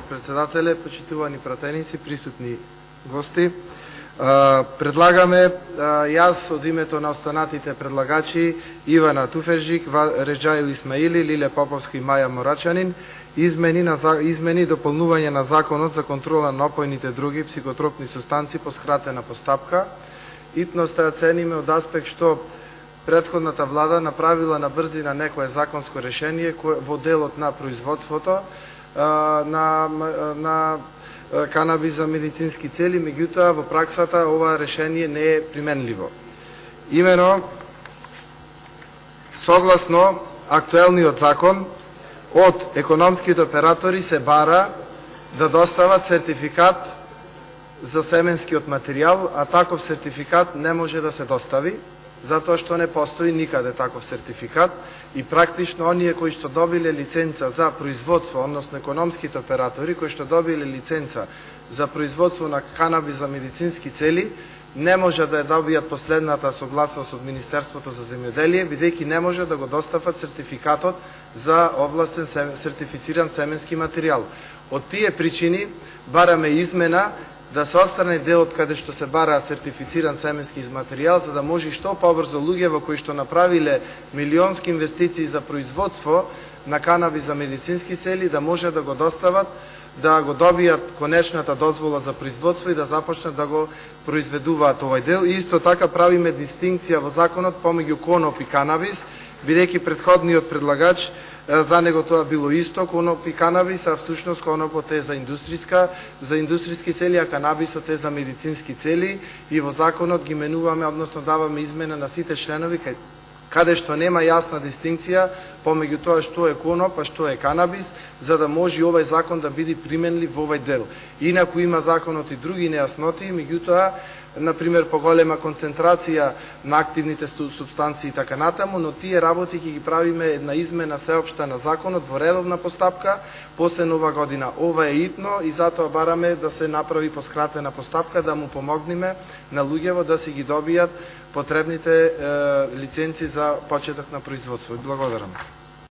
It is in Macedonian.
Председателе, почитувани пратеници, присутни гости. Предлагаме јас од името на останатите предлагачи Ивана Туфержик, Реджаил Исмаили, Лиле Поповски и Маја Морачанин измени и дополнување на Законот за контрола на опојните други психотропни супстанци по скратена постапка. Итноста ја цениме од аспект што претходната влада направила на брзина некое законско решение во делот на производството на канабис за медицински цели, меѓутоа во праксата ова решение не е применливо. Имено, согласно актуелниот закон, од економските оператори се бара да достават сертификат за семенскиот материјал, а таков сертификат не може да се достави, затоа што не постои никаде таков сертификат и практично оние кои што добиле лиценца за производство, односно економските оператори кои што добиле лиценца за производство на канабис за медицински цели, не може да ја добијат последната согласност од Министерството за земјоделие, бидејќи не може да го достават сертификатот за овластен сертифициран семенски материјал. Од тие причини бараме измена да се отстрани делот каде што се бара сертифициран семенски материјал, за да може што побрзо луѓе во кои што направиле милионски инвестиции за производство на канабис за медицински цели да може да го достават, да го добијат конечната дозвола за производство и да започнат да го произведуваат овој дел. И исто така правиме дистинкција во законот помеѓу коноп и канабис, бидејќи претходниот предлагач за него тоа било исто, коноп и канабис, а всушност конопот е за индустријски цели, а канабисот е за медицински цели и во законот ги менуваме, односно даваме измена на сите членови каде што нема јасна дистинкција помеѓу тоа што е коноп, а што е канабис, за да може овој закон да биде применлив во овој дел. Инаку има законот и други нејасноти, меѓутоа например поголема концентрација на активните супстанции и така натаму, но тие работи ќе ги правиме една измена сеопшта на законот во редовна постапка после Нова година. Ова е итно и затоа бараме да се направи по скратена постапка да му помогнеме на луѓево да си ги добијат потребните лиценци за почеток на производство. Благодарам.